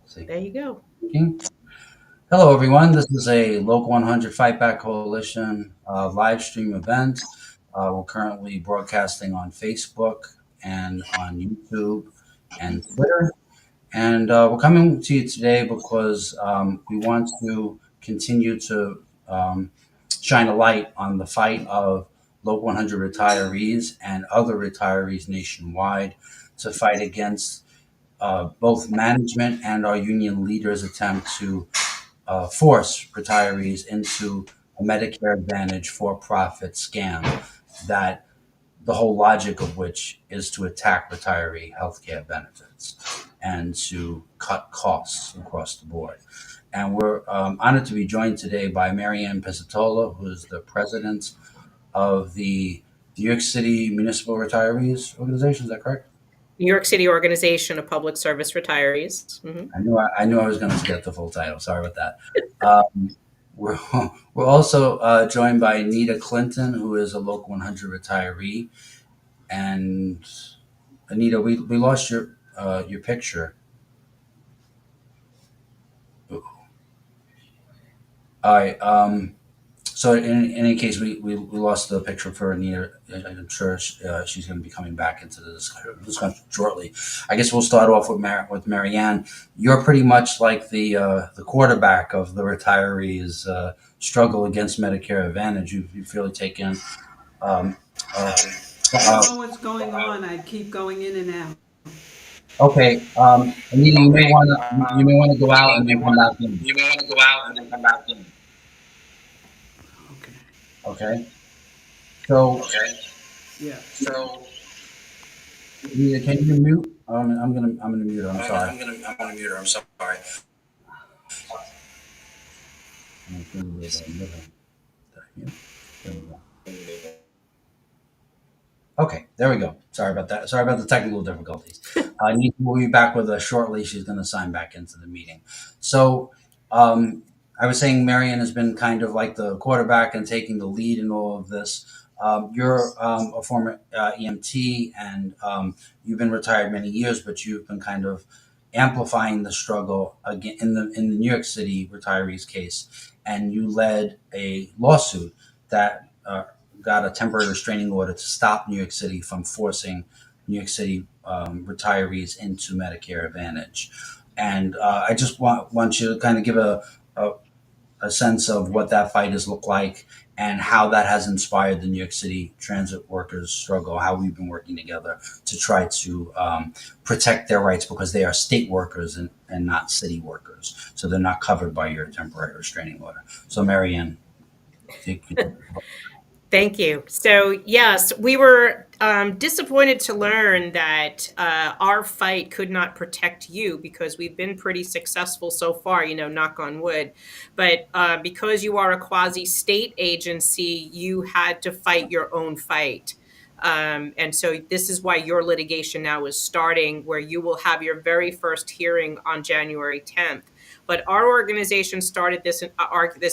See. There you go. Hello, everyone. This is a Local 100 Fightback Coalition live stream event. We're currently broadcasting on Facebook and on YouTube and Twitter. And we're coming to you today because we want to continue to shine a light on the fight of Local 100 retirees and other retirees nationwide to fight against both management and our union leaders' attempt to force retirees into a Medicare Advantage for profit scam that the whole logic of which is to attack retiree healthcare benefits and to cut costs across the board. And we're honored to be joined today by Marianne Pizzitola, who is the president of the New York City Municipal Retirees Organization. Is that correct? New York City Organization of Public Service Retirees. I knew I was going to forget the full title. Sorry about that. Um, we're we're also joined by Anita Clinton, who is a Local 100 retiree. And Anita, we lost your picture. All right. So in any case, we lost the picture for Anita. I'm sure she's going to be coming back into the discussion shortly. I guess we'll start off with Marianne. You're pretty much like the quarterback of the retirees struggle against Medicare Advantage. You've really taken. Um, uh, I don't know what's going on. I keep going in and out. okay, Anita, you may want to go out Anita, and then come back in. you may want to go out and then come back in. Okay. Okay. So, Okay. Yeah. So Anita, can you mute? I'm gonna mute her. I'm sorry. I'm gonna mute her. I'm sorry. I'm gonna mute her. There we go. Okay, there we go. Sorry about that. Sorry about the technical difficulties. Anita will be back with us shortly. She's going to sign back into the meeting. So, I was saying Marion has been kind of like the quarterback and taking the lead in all of this. You're a former EMT, and you've been retired many years, but you've been kind of amplifying the struggle again in the New York City retirees case, and you led a lawsuit that got a temporary restraining order to stop New York City from forcing New York City retirees into Medicare Advantage. And I just want you to kind of give a sense of what that fight has looked like and how that has inspired the New York City transit workers struggle, how we've been working together to try to protect their rights because they are state workers and not city workers. So they're not covered by your temporary restraining order. So Marianne, Thank you. So, yes, we were disappointed to learn that our fight could not protect you because we've been pretty successful so far, knock on wood. But because you are a quasi state agency, you had to fight your own fight. And so this is why your litigation now is starting, where you will have your very first hearing on January 10th. But our organization started this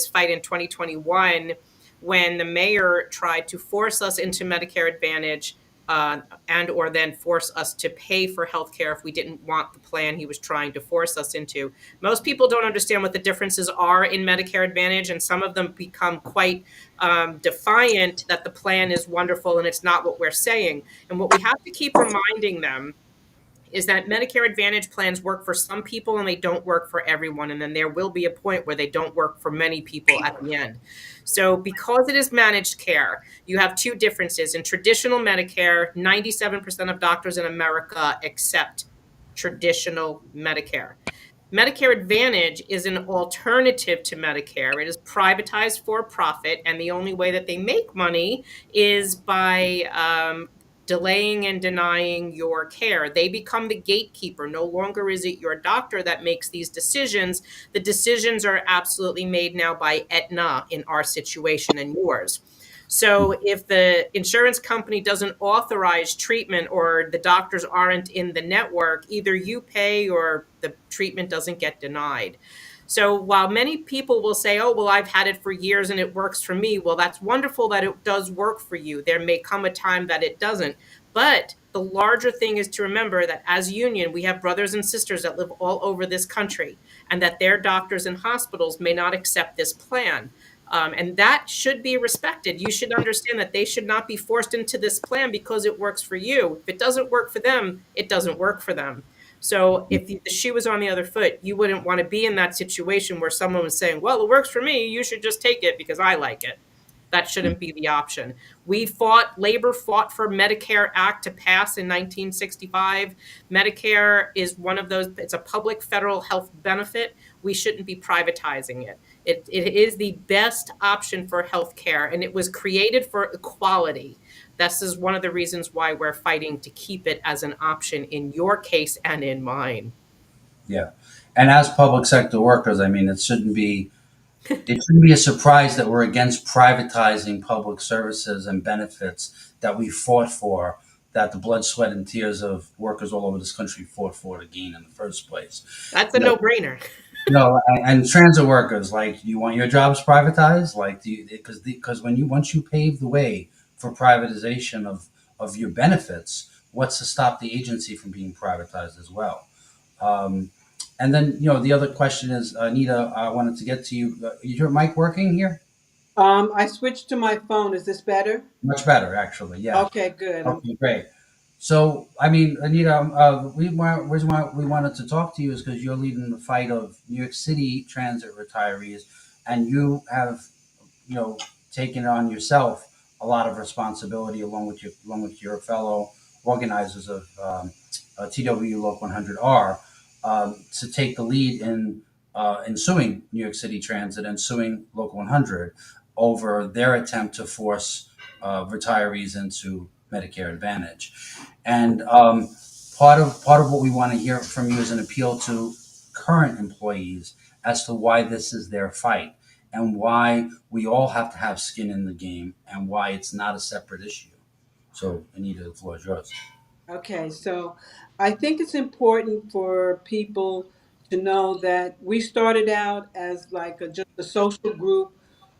fight in 2021 when the mayor tried to force us into Medicare Advantage and or then force us to pay for healthcare if we didn't want the plan he was trying to force us into. Most people don't understand what the differences are in Medicare Advantage, and some of them become quite defiant that the plan is wonderful and it's not what we're saying. And what we have to keep reminding them is that Medicare Advantage plans work for some people and they don't work for everyone. And then there will be a point where they don't work for many people at the end. So because it is managed care, you have two differences. In traditional Medicare, 97% of doctors in America accept traditional Medicare. Medicare Advantage is an alternative to Medicare. It is privatized for profit, and the only way that they make money is by delaying and denying your care. They become the gatekeeper. No longer is it your doctor that makes these decisions. The decisions are absolutely made now by Aetna in our situation and yours. So if the insurance company doesn't authorize treatment or the doctors aren't in the network, either you pay or the treatment doesn't get denied. So while many people will say, oh, well, I've had it for years and it works for me. Well, that's wonderful that it does work for you. There may come a time that it doesn't. But the larger thing is to remember that as a union, we have brothers and sisters that live all over this country, and that their doctors and hospitals may not accept this plan. And that should be respected. You should understand that they should not be forced into this plan because it works for you. If it doesn't work for them, it doesn't work for them. So if the shoe was on the other foot, you wouldn't want to be in that situation where someone was saying, well, it works for me, you should just take it because I like it. That shouldn't be the option. Labor fought for Medicare Act to pass in 1965. Medicare is one of those, it's a public federal health benefit. We shouldn't be privatizing it. It is the best option for health care, and it was created for equality. This is one of the reasons why we're fighting to keep it as an option in your case and in mine. Yeah. And as public sector workers, I mean, it shouldn't be a surprise that we're against privatizing public services and benefits that we fought for, that the blood, sweat, and tears of workers all over this country fought for to gain in the first place. That's a no-brainer. And transit workers, like, do you want your jobs privatized? Like, do you, because once you pave the way for privatization of your benefits, what's to stop the agency from being privatized as well? Um, and then, the other question is, Anita, I wanted to get to you. Is your mic working here? I switched to my phone. Is this better? Much better, actually. Yeah. Okay, good. Okay, great. So, I mean, Anita, reason why we wanted to talk to you is because you're leading the fight of New York City transit retirees, and you have, taken on yourself a lot of responsibility along with your fellow organizers of TWU Local 100R, to take the lead in suing New York City Transit and suing Local 100 over their attempt to force retirees into Medicare Advantage. And part of what we want to hear from you is an appeal to current employees as to why this is their fight and why we all have to have skin in the game and why it's not a separate issue. So, Anita, the floor is yours. Okay, so I think it's important for people to know that we started out as like just a social group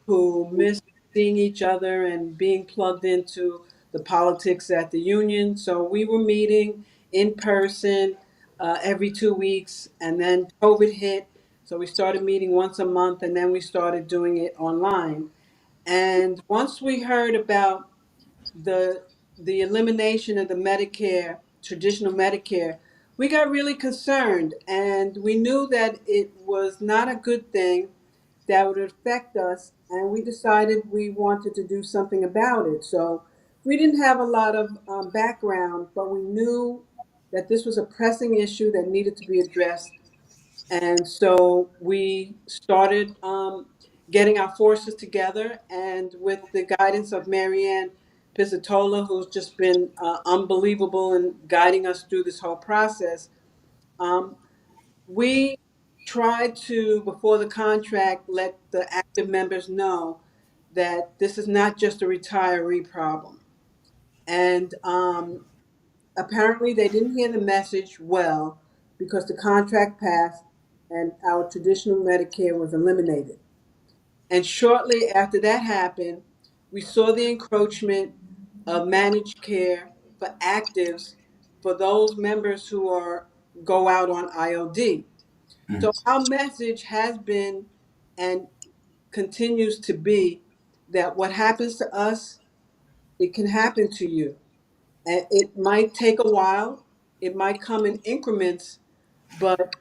who missed seeing each other and being plugged into the politics at the union. So we were meeting in person every 2 weeks, and then COVID hit. So we started meeting once a month, and then we started doing it online. And once we heard about the the elimination of the Medicare, traditional Medicare, we got really concerned, and we knew that it was not a good thing that would affect us, and we decided we wanted to do something about it. So we didn't have a lot of background, but we knew that this was a pressing issue that needed to be addressed, and so we started getting our forces together, and with the guidance of Marianne Pizzitola, who's just been unbelievable in guiding us through this whole process, um, we tried to, before the contract, let the active members know that this is not just a retiree problem. And apparently, they didn't hear the message well because the contract passed and our traditional Medicare was eliminated. And shortly after that happened, we saw the encroachment of managed care for actives for those members who are go out on IOD. So Mhm. our message has been and continues to be that what happens to us, it can happen to you. And it might take a while, it might come in increments, but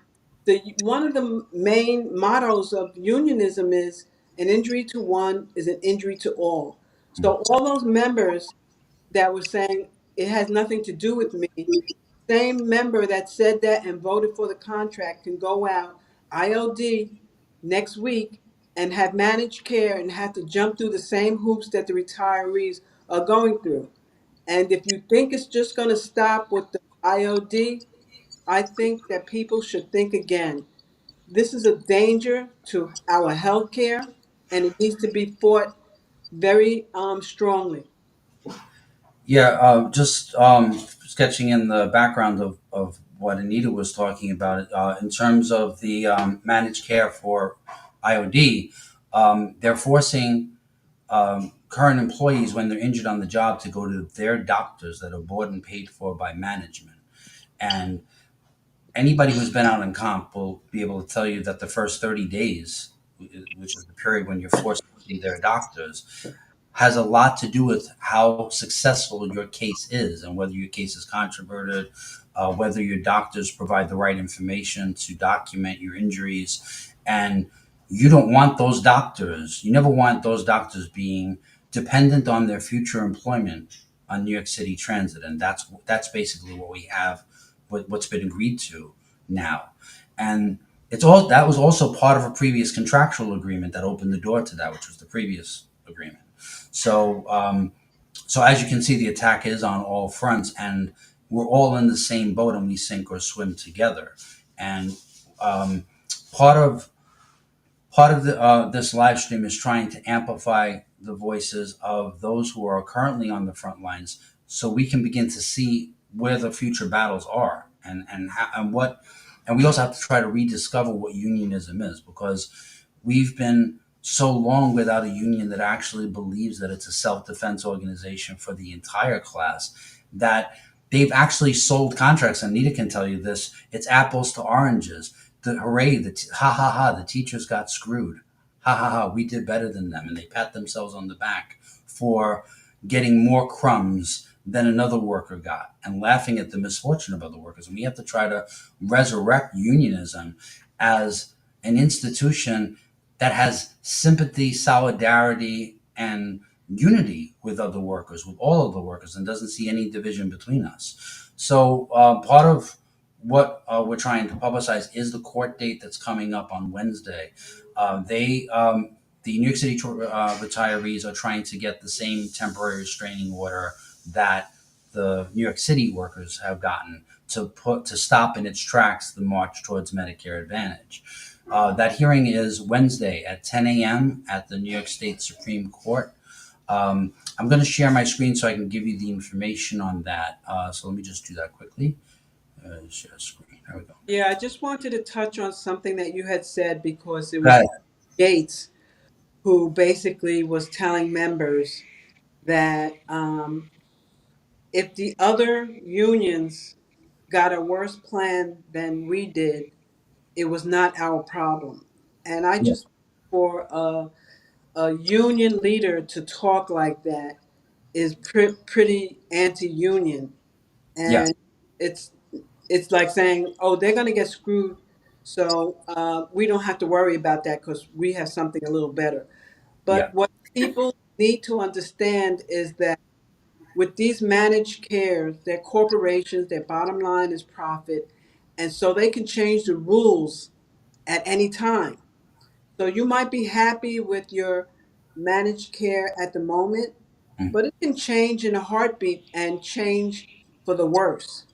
the one of the main mottos of unionism is an injury to one is an injury to all. So all those members that were saying it has nothing to do with me, same member that said that and voted for the contract can go out IOD next week and have managed care and have to jump through the same hoops that the retirees are going through. And if you think it's just going to stop with the IOD, I think that people should think again. This is a danger to our health care, and it needs to be fought very strongly. Yeah, just sketching in the background of what Anita was talking about in terms of the managed care for IOD. They're forcing current employees, when they're injured on the job, to go to their doctors that are bought and paid for by management. And anybody who's been out on comp will be able to tell you that the first 30 days, which is the period when you're forced to see their doctors, has a lot to do with how successful your case is and whether your case is controverted, whether your doctors provide the right information to document your injuries. And you don't want those doctors, you never want those doctors being dependent on their future employment on New York City Transit. And that's basically what we have, what's been agreed to now. And that was also part of a previous contractual agreement that opened the door to that, which was the previous agreement. So, so as you can see, the attack is on all fronts, and we're all in the same boat, and we sink or swim together. And um, part of this live stream is trying to amplify the voices of those who are currently on the front lines, so we can begin to see where the future battles are, and we also have to try to rediscover what unionism is, because we've been so long without a union that actually believes that it's a self-defense organization for the entire class, that they've actually sold contracts. Anita can tell you this. It's apples to oranges. The hooray, ha ha ha, the teachers got screwed. Ha ha ha, we did better than them. And they pat themselves on the back for getting more crumbs than another worker got, and laughing at the misfortune of other workers. And we have to try to resurrect unionism as an institution that has sympathy, solidarity, and unity with other workers, with all of the workers, and doesn't see any division between us. So part of what we're trying to publicize is the court date that's coming up on Wednesday. The New York City retirees are trying to get the same temporary restraining order that the New York City workers have gotten to stop in its tracks the march towards Medicare Advantage. That hearing is Wednesday at 10 a.m. at the New York State Supreme Court. I'm going to share my screen so I can give you the information on that. So let me just do that quickly. Share screen. There we go. Yeah, I just wanted to touch on something that you had said, because it was Gates who basically was telling members that if the other unions got a worse plan than we did, it was not our problem. And I Yeah. just, for a union leader to talk like that is pretty anti-union. Yeah. And it's it's like saying, oh, they're going to get screwed, so we don't have to worry about that because we have something a little better. Yeah. But what people need to understand is that with these managed cares, they're corporations, their bottom line is profit, and so they can change the rules at any time. So you might be happy with your managed care at the moment, Mm. but it can change in a heartbeat and change for the worse.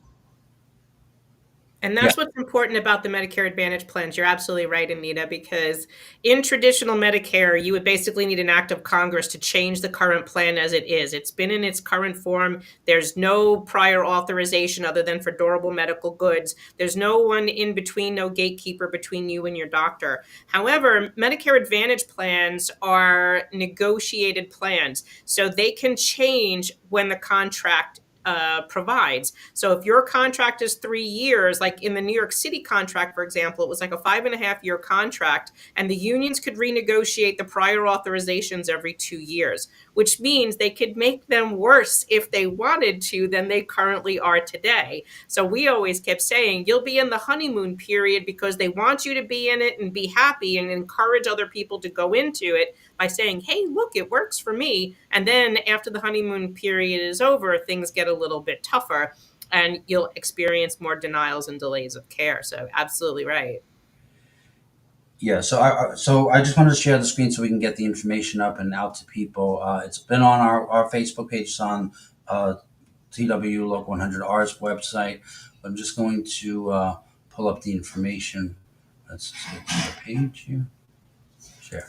And Yeah. that's what's important about the Medicare Advantage plans. You're absolutely right, Anita, because in traditional Medicare, you would basically need an act of Congress to change the current plan as it is. It's been in its current form. There's no prior authorization other than for durable medical goods. There's no one in between, no gatekeeper between you and your doctor. However, Medicare Advantage plans are negotiated plans, so they can change when the contract provides. So if your contract is 3 years, like in the New York City contract, for example, it was like a 5.5 year contract, and the unions could renegotiate the prior authorizations every 2 years, which means they could make them worse if they wanted to than they currently are today. So we always kept saying, you'll be in the honeymoon period because they want you to be in it and be happy and encourage other people to go into it by saying, hey, look, it works for me. And then after the honeymoon period is over, things get a little bit tougher and you'll experience more denials and delays of care. So absolutely right. Yeah, so I just wanted to share the screen so we can get the information up and out to people. It's been on our Facebook page. It's on TWU Local 100R's website. I'm just going to pull up the information. Let's just get to the page here. Share.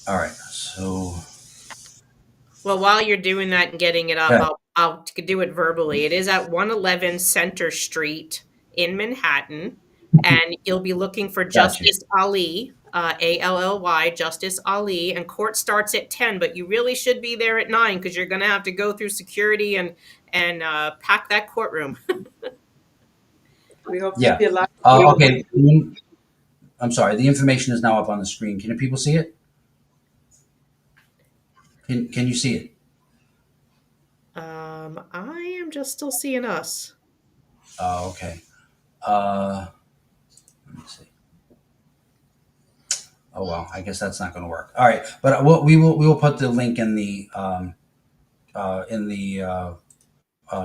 All right. So Well, while you're doing that and getting it up, yeah, I'll do it verbally. It is at 111 Center Street in Manhattan, and you'll be looking for got you. Justice Ali. ALLY, Justice Ali, and court starts at 10, but you really should be there at 9 because you're going to have to go through security and pack that courtroom. We hope to Yeah. see a lot of people. Okay. I'm sorry. The information is now up on the screen. Can people see it? Can you see it? I am just still seeing us. Oh, okay. Let me see. Oh well, I guess that's not going to work. All right, but we will put the link in the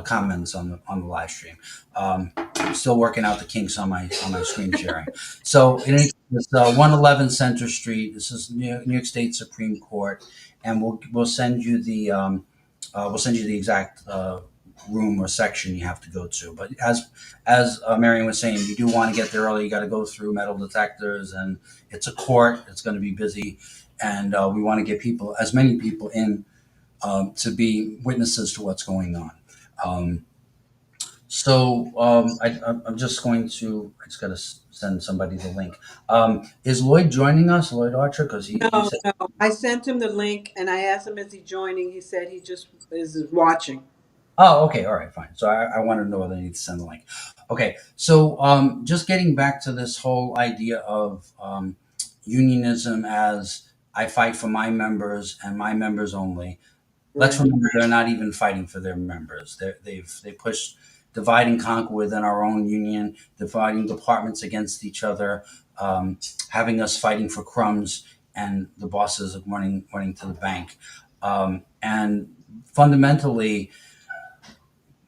comments on the live stream. I'm still working out the kinks on my screen sharing. So it's 111 Center Street. This is New York State Supreme Court, and we'll send you the exact room or section you have to go to. But as Marianne was saying, you do want to get there early. You got to go through metal detectors, and it's a court. It's going to be busy, and we want to get as many people in to be witnesses to what's going on. I'm just going to. I just got to send somebody the link. Is Lloyd joining us, Lloyd Archer? Because he No, said, no. I sent him the link and I asked him, is he joining? He said he just is watching. oh, okay, all right, fine. So I want to know whether I need to send the link. Okay, so just getting back to this whole idea of unionism as I fight for my members and my members only. Let's Right. remember they're not even fighting for their members. They push divide and conquer within our own union, dividing departments against each other, having us fighting for crumbs, and the bosses running to the bank. And fundamentally,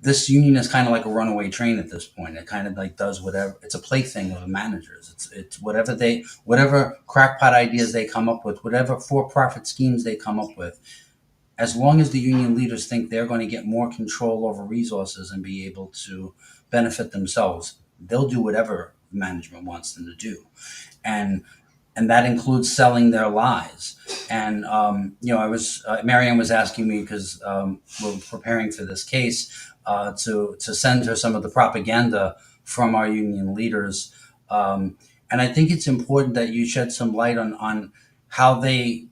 this union is kind of like a runaway train at this point. It kind of like does whatever. It's a plaything of the managers. It's whatever crackpot ideas they come up with, whatever for-profit schemes they come up with. As long as the union leaders think they're going to get more control over resources and be able to benefit themselves, they'll do whatever management wants them to do, and that includes selling their lies. And I was Marianne was asking me because we're preparing for this case to send her some of the propaganda from our union leaders, and I think it's important that you shed some light on how they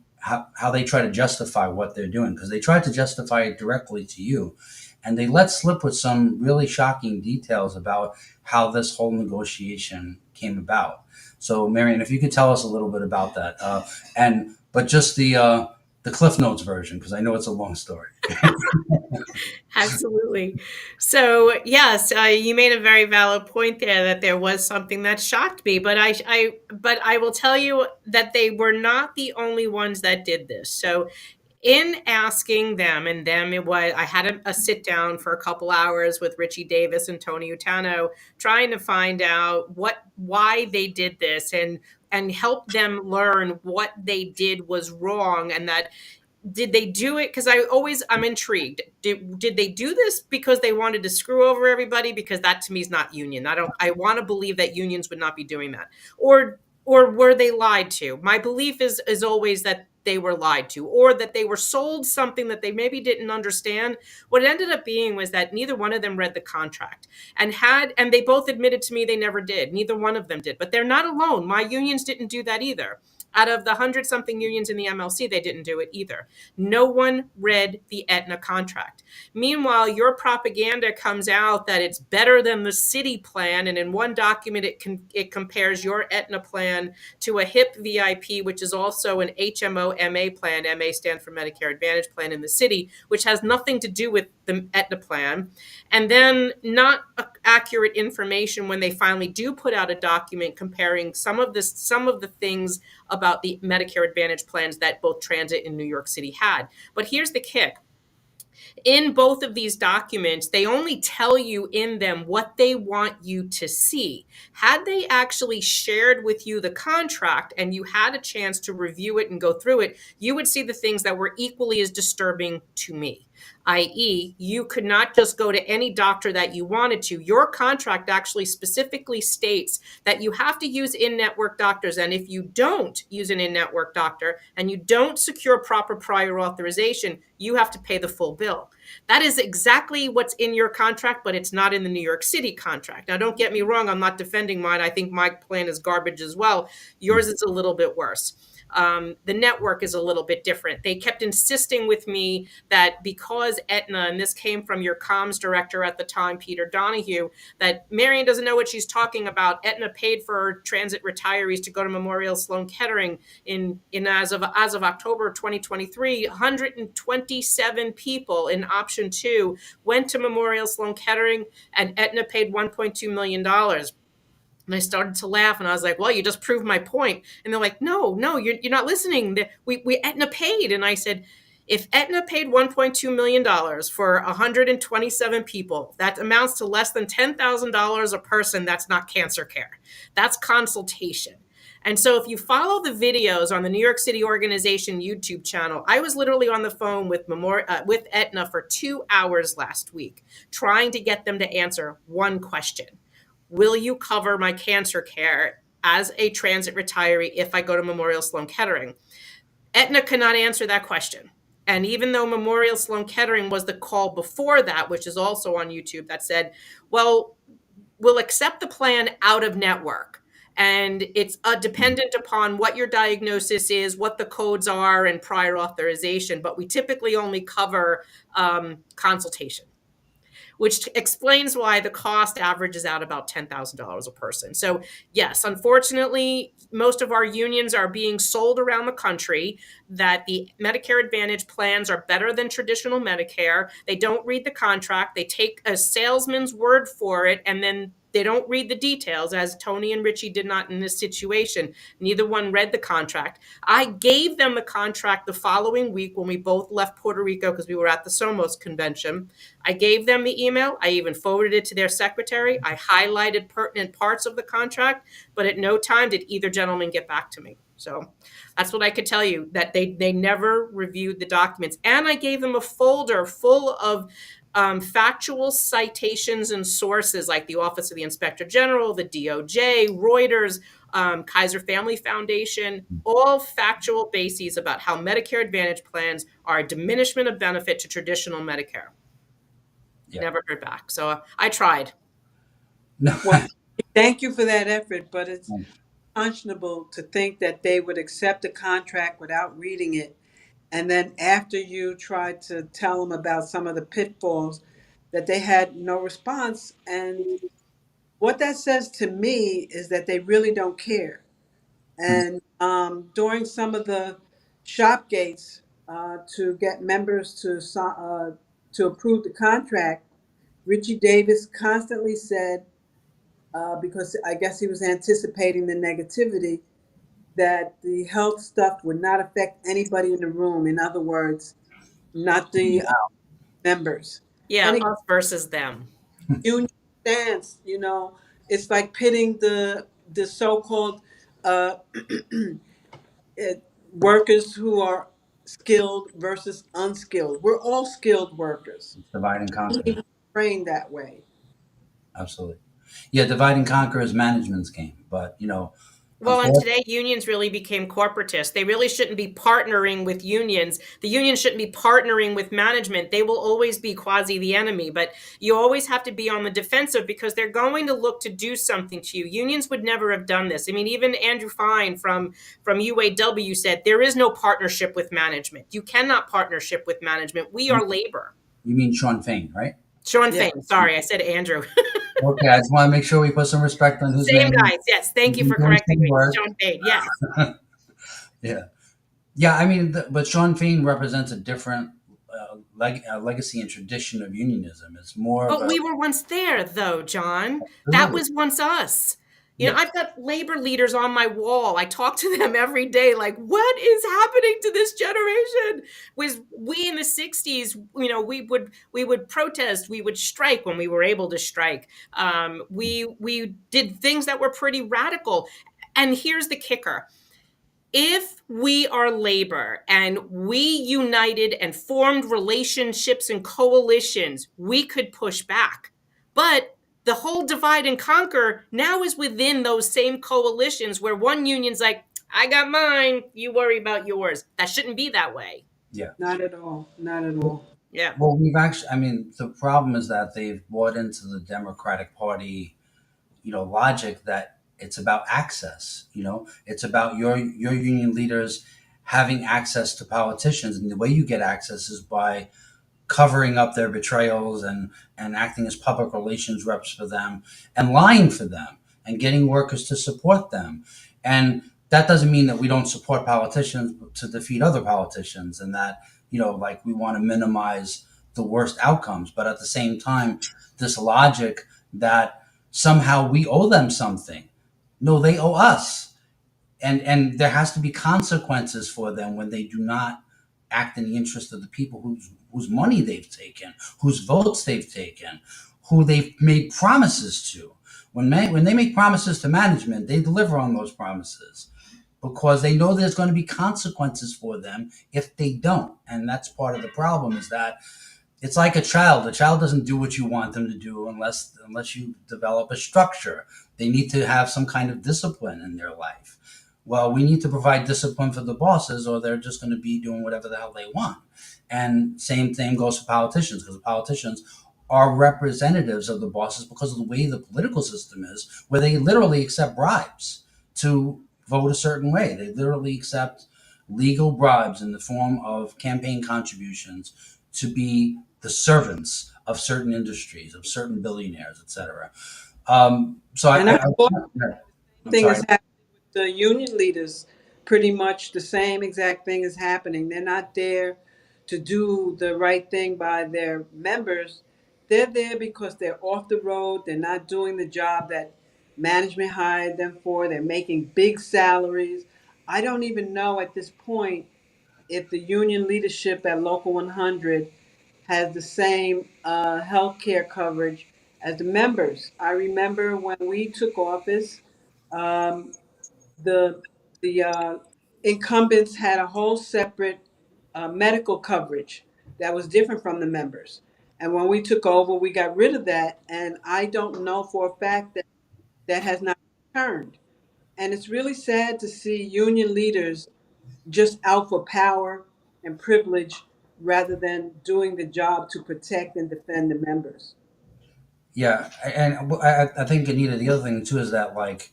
try to justify what they're doing, because they tried to justify it directly to you, and they let slip with some really shocking details about how this whole negotiation came about. So, Marianne, if you could tell us a little bit about that, but just the Cliff Notes version, because I know it's a long story. Absolutely. So yes, you made a very valid point there that there was something that shocked me, but I will tell you that they were not the only ones that did this. So in asking them, and them, it was, I had a sit down for a couple hours with Richie Davis and Tony Utano, trying to find out why they did this and help them learn what they did was wrong, and that did they do it because I'm intrigued, did they do this because they wanted to screw over everybody, because that to me is not union. I want to believe that unions would not be doing that, or were they lied to? My belief is always that they were lied to, or that they were sold something that they maybe didn't understand. What it ended up being was that neither one of them read the contract, and they both admitted to me they never did. Neither one of them did, but they're not alone. My unions didn't do that either. Out of the 100-something unions in the MLC, they didn't do it either. No one read the Aetna contract. Meanwhile, your propaganda comes out that it's better than the city plan, and in one document it compares your Aetna plan to a HIP VIP, which is also an HMO MA plan. MA stands for Medicare Advantage plan in the city, which has nothing to do with the Aetna plan. And then not accurate information when they finally do put out a document comparing some of the things about the Medicare Advantage plans that both Transit and New York City had. But here's the kick. In both of these documents, they only tell you in them what they want you to see. Had they actually shared with you the contract and you had a chance to review it and go through it, you would see the things that were equally as disturbing to me, i.e., you could not just go to any doctor that you wanted to. Your contract actually specifically states that you have to use in-network doctors, and if you don't use an in-network doctor and you don't secure proper prior authorization, you have to pay the full bill. That is exactly what's in your contract, but it's not in the New York City contract. Now, don't get me wrong. I'm not defending mine. I think my plan is garbage as well. Yours is a little bit worse. The network is a little bit different. They kept insisting with me that because Aetna, and this came from your comms director at the time, Peter Donahue, that Marianne doesn't know what she's talking about. Aetna paid for transit retirees to go to Memorial Sloan Kettering in as of October 2023. 127 people in option 2 went to Memorial Sloan Kettering, and Aetna paid $1.2 million. And I started to laugh, and I was like, well, you just proved my point. And they're like, no, you're not listening. We Aetna paid. And I said, if Aetna paid $1.2 million for 127 people, that amounts to less than $10,000 a person. That's not cancer care. That's consultation. And so if you follow the videos on the New York City Organization YouTube channel, I was literally on the phone with Aetna for 2 hours last week, trying to get them to answer one question. Will you cover my cancer care as a transit retiree if I go to Memorial Sloan Kettering? Aetna cannot answer that question. And even though Memorial Sloan Kettering was the call before that, which is also on YouTube, that said, well, we'll accept the plan out of network. And it's dependent upon what your diagnosis is, what the codes are, and prior authorization. But we typically only cover consultation, which explains why the cost averages out about $10,000 a person. So yes, unfortunately, most of our unions are being sold around the country that the Medicare Advantage plans are better than traditional Medicare. They don't read the contract. They take a salesman's word for it, and then they don't read the details, as Tony and Richie did not in this situation. Neither one read the contract. I gave them the contract the following week when we both left Puerto Rico because we were at the Somos convention. I gave them the email. I even forwarded it to their secretary. I highlighted pertinent parts of the contract, but at no time did either gentleman get back to me. So that's what I could tell you, that they never reviewed the documents. And I gave them a folder full of factual citations and sources like the Office of the Inspector General, the DOJ, Reuters, Kaiser Family Foundation, all factual bases about how Medicare Advantage plans are a diminishment of benefit to traditional Medicare. Yeah. Never heard back. So I tried. No. Well, thank you for that effort, but it's unconscionable to think that they would accept a contract without reading it. And then after you tried to tell them about some of the pitfalls, that they had no response. And what that says to me is that they really don't care. And during some of the shop gates to get members to approve the contract, Richie Davis constantly said, because I guess he was anticipating the negativity, that the health stuff would not affect anybody in the room. In other words, not the members. Yeah, And us versus them. union stance, it's like pitting the so-called uh, workers who are skilled versus unskilled. We're all skilled workers. Divide and conquer. Trained that way. Absolutely. Yeah, divide and conquer is management's game. But, Well, and today unions really became corporatists. They really shouldn't be partnering with unions. The unions shouldn't be partnering with management. They will always be quasi the enemy, but you always have to be on the defensive because they're going to look to do something to you. Unions would never have done this. I mean, even Andrew Fine from UAW said there is no partnership with management. You cannot partnership with management. We are labor. You mean Sean Fain, right? Sean Fain. Sorry, I said Andrew. Okay, I just want to make sure we put some respect on his name. Same guys. Yes, thank you for correcting me. Sean Fain. Yes. Yeah. I mean, but Sean Fain represents a different legacy and tradition of unionism. It's more. But we were once there, though, John. That was once us. I've got labor leaders on my wall. I talk to them every day. Like, what is happening to this generation? Was we in the '60s? We would protest. We would strike when we were able to strike. We did things that were pretty radical. And here's the kicker. If we are labor and we united and formed relationships and coalitions, we could push back. But the whole divide and conquer now is within those same coalitions where one union's like, I got mine, you worry about yours. That shouldn't be that way. Yeah. Not at all. Not at all. Yeah. Well, we've actually, I mean, the problem is that they've bought into the Democratic Party, logic that it's about access. It's about your union leaders having access to politicians, and the way you get access is by covering up their betrayals and acting as public relations reps for them and lying for them and getting workers to support them. And that doesn't mean that we don't support politicians to defeat other politicians and that, like we want to minimize the worst outcomes. But at the same time, this logic that somehow we owe them something. No, they owe us. And there has to be consequences for them when they do not act in the interest of the people whose money they've taken, whose votes they've taken, who they've made promises to. When they make promises to management, they deliver on those promises because they know there's going to be consequences for them if they don't. And that's part of the problem is that it's like a child. A child doesn't do what you want them to do unless you develop a structure. They need to have some kind of discipline in their life. Well, we need to provide discipline for the bosses, or they're just going to be doing whatever the hell they want. And same thing goes for politicians, because the politicians are representatives of the bosses because of the way the political system is, where they literally accept bribes to vote a certain way. They literally accept legal bribes in the form of campaign contributions to be the servants of certain industries, of certain billionaires, etc. So And I thought the I'm thing sorry. is happening with the union leaders. Pretty much the same exact thing is happening. They're not there to do the right thing by their members. They're there because they're off the road. They're not doing the job that management hired them for. They're making big salaries. I don't even know at this point if the union leadership at Local 100 has the same health care coverage as the members. I remember when we took office, um, the the incumbents had a whole separate medical coverage that was different from the members. And when we took over, we got rid of that. And I don't know for a fact that that has not returned. And it's really sad to see union leaders just out for power and privilege rather than doing the job to protect and defend the members. Yeah, and I think Anita, the other thing too is that like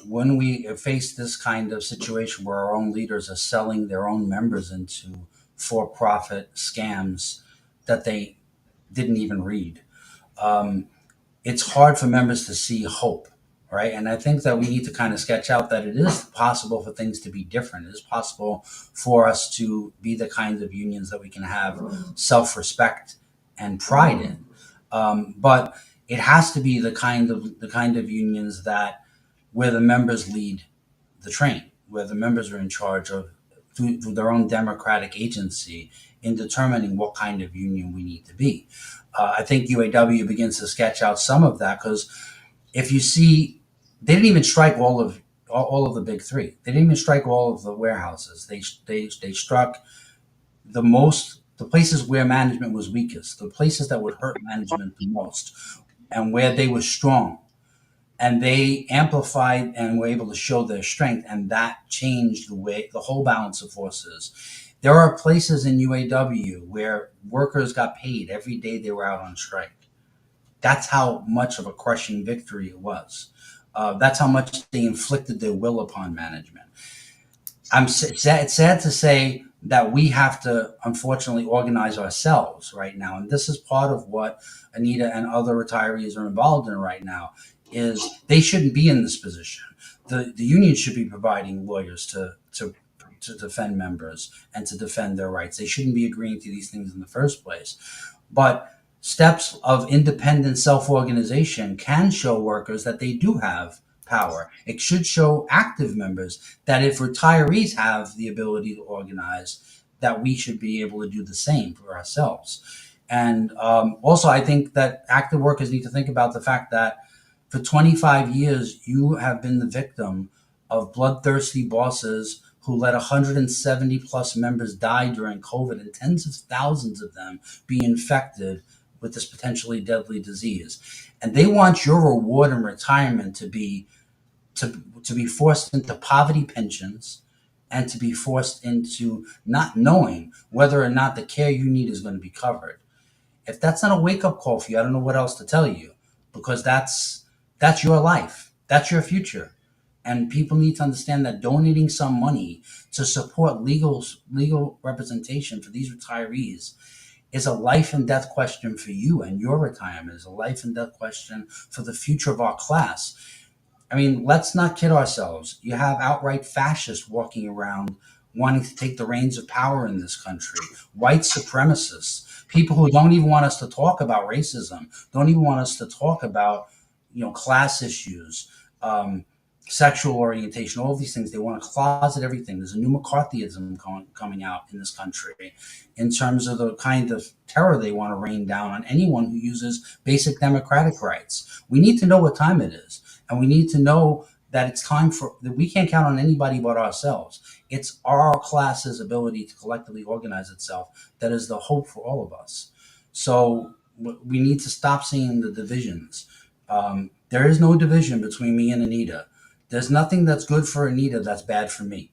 when we face this kind of situation where our own leaders are selling their own members into for-profit scams that they didn't even read, um, it's hard for members to see hope, right? And I think that we need to kind of sketch out that it is possible for things to be different. It is possible for us to be the kinds of unions that we can have self-respect and pride in. But it has to be the kind of unions that where the members lead the train, where the members are in charge of through their own democratic agency in determining what kind of union we need to be. I think UAW begins to sketch out some of that because if you see, they didn't even strike all of the big three. They didn't even strike all of the warehouses. They struck the places where management was weakest, the places that would hurt management the most, and where they were strong, and they amplified and were able to show their strength, and that changed the whole balance of forces. There are places in UAW where workers got paid every day they were out on strike. That's how much of a crushing victory it was. That's how much they inflicted their will upon management. It's sad to say that we have to unfortunately organize ourselves right now, and this is part of what Anita and other retirees are involved in right now. Is they shouldn't be in this position. The union should be providing lawyers to defend members and to defend their rights. They shouldn't be agreeing to these things in the first place. But steps of independent self-organization can show workers that they do have power. It should show active members that if retirees have the ability to organize, that we should be able to do the same for ourselves. And also, I think that active workers need to think about the fact that for 25 years, you have been the victim of bloodthirsty bosses who let 170 plus members die during COVID and tens of thousands of them be infected with this potentially deadly disease. And they want your reward in retirement to be forced into poverty pensions and to be forced into not knowing whether or not the care you need is going to be covered. If that's not a wake up call for you, I don't know what else to tell you, because that's your life, that's your future, and people need to understand that donating some money to support legal representation for these retirees is a life and death question for you and your retirement, is a life and death question for the future of our class. I mean, let's not kid ourselves. You have outright fascists walking around wanting to take the reins of power in this country, white supremacists, people who don't even want us to talk about racism, don't even want us to talk about, class issues, um, sexual orientation, all of these things. They want to closet everything. There's a new McCarthyism coming out in this country in terms of the kind of terror they want to rain down on anyone who uses basic democratic rights. We need to know what time it is. And we need to know that it's time for that we can't count on anybody but ourselves. It's our class's ability to collectively organize itself that is the hope for all of us. So we need to stop seeing the divisions. There is no division between me and Anita. There's nothing that's good for Anita that's bad for me.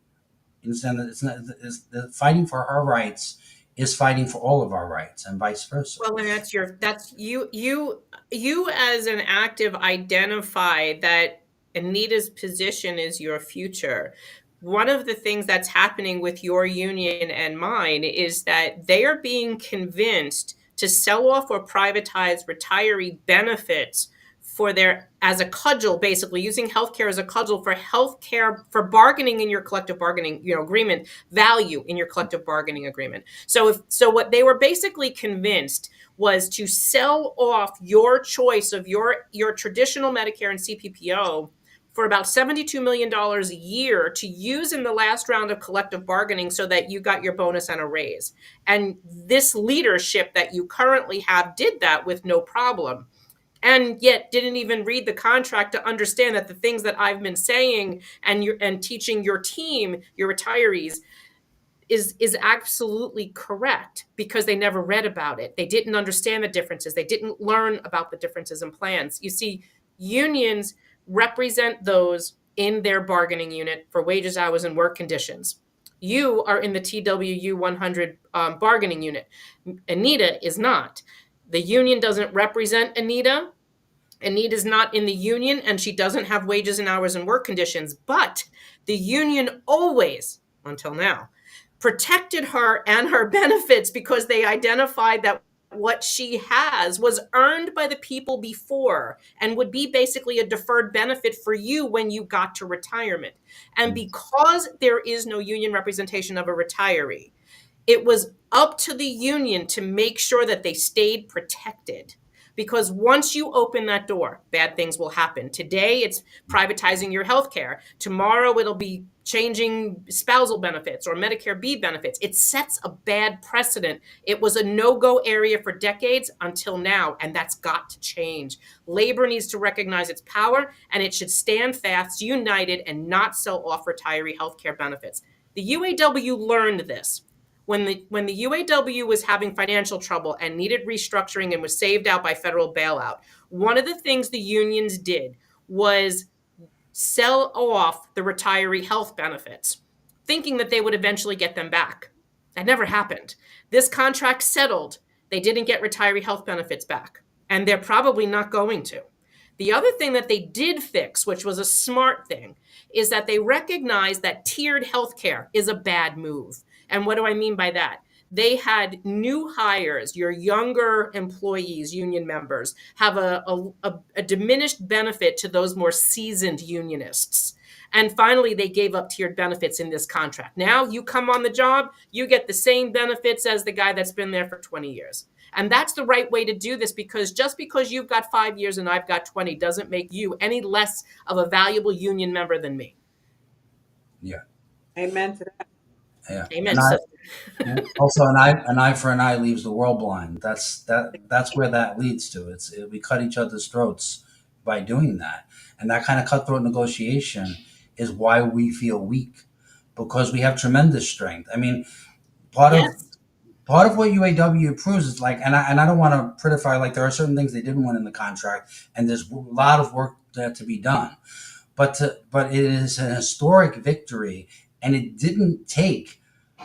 You understand that fighting for her rights is fighting for all of our rights, and vice versa. Well, and that's you as an active identify that Anita's position is your future. One of the things that's happening with your union and mine is that they are being convinced to sell off or privatize retiree benefits for their as a cudgel, basically using healthcare as a cudgel for healthcare for bargaining in your collective bargaining agreement, value in your collective bargaining agreement. So what they were basically convinced was to sell off your choice of your traditional Medicare and CPPO for about $72 million a year to use in the last round of collective bargaining so that you got your bonus and a raise. And this leadership that you currently have did that with no problem, and yet didn't even read the contract to understand that the things that I've been saying and teaching your team, your retirees, is absolutely correct, because they never read about it. They didn't understand the differences. They didn't learn about the differences in plans. You see, unions represent those in their bargaining unit for wages, hours, and work conditions. You are in the TWU 100 bargaining unit. Anita is not. The union doesn't represent Anita. Anita's not in the union, and she doesn't have wages and hours and work conditions. But the union always, until now, protected her and her benefits because they identified that what she has was earned by the people before and would be basically a deferred benefit for you when you got to retirement. And because there is no union representation of a retiree, it was up to the union to make sure that they stayed protected. Because once you open that door, bad things will happen. Today, it's privatizing your health care. Tomorrow, it'll be changing spousal benefits or Medicare B benefits. It sets a bad precedent. It was a no-go area for decades until now, and that's got to change. Labor needs to recognize its power, and it should stand fast, united, and not sell off retiree health care benefits. The UAW learned this. When the UAW was having financial trouble and needed restructuring and was saved out by federal bailout, one of the things the unions did was sell off the retiree health benefits, thinking that they would eventually get them back. That never happened. This contract settled. They didn't get retiree health benefits back, and they're probably not going to. The other thing that they did fix, which was a smart thing, is that they recognized that tiered healthcare is a bad move. And what do I mean by that? They had new hires, your younger employees, union members, have a diminished benefit to those more seasoned unionists. And finally, they gave up tiered benefits in this contract. Now you come on the job, you get the same benefits as the guy that's been there for 20 years. And that's the right way to do this, because just because you've got 5 years and I've got 20 doesn't make you any less of a valuable union member than me. Yeah. Amen to that. Yeah. Amen. Also, an eye for an eye leaves the world blind. That's where that leads to. We cut each other's throats by doing that, and that kind of cutthroat negotiation is why we feel weak, because we have tremendous strength. I mean, part of what UAW proves is like, and I don't want to prettify, like there are certain things they didn't win in the contract, and there's a lot of work there to be done, but it is an historic victory, and it didn't take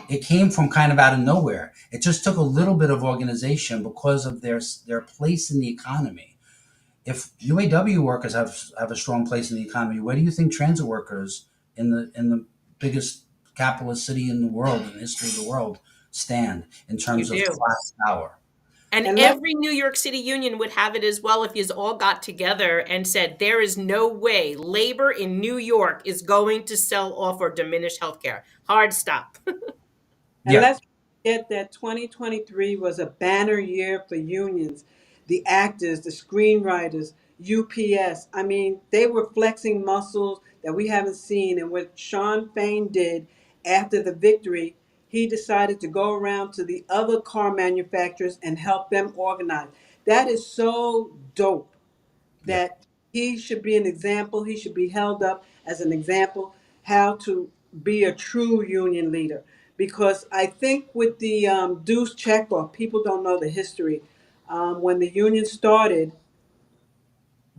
it came from kind of out of nowhere. It just took a little bit of organization because of their place in the economy. If UAW workers have a strong place in the economy, where do you think transit workers in the biggest capitalist city in the world, in the history of the world, stand in You terms of do. class power? And And let every New York City union would have it as well if you all got together and said, there is no way labor in New York is going to sell off or diminish healthcare. Hard stop. And Yeah, let's forget that 2023 was a banner year for unions, the actors, the screenwriters, UPS. I mean, they were flexing muscles that we haven't seen. And what Sean Fain did after the victory, he decided to go around to the other car manufacturers and help them organize. That is so dope yeah. that he should be an example. He should be held up as an example how to be a true union leader. Because I think with the dues checkoff, people don't know the history. When the union started,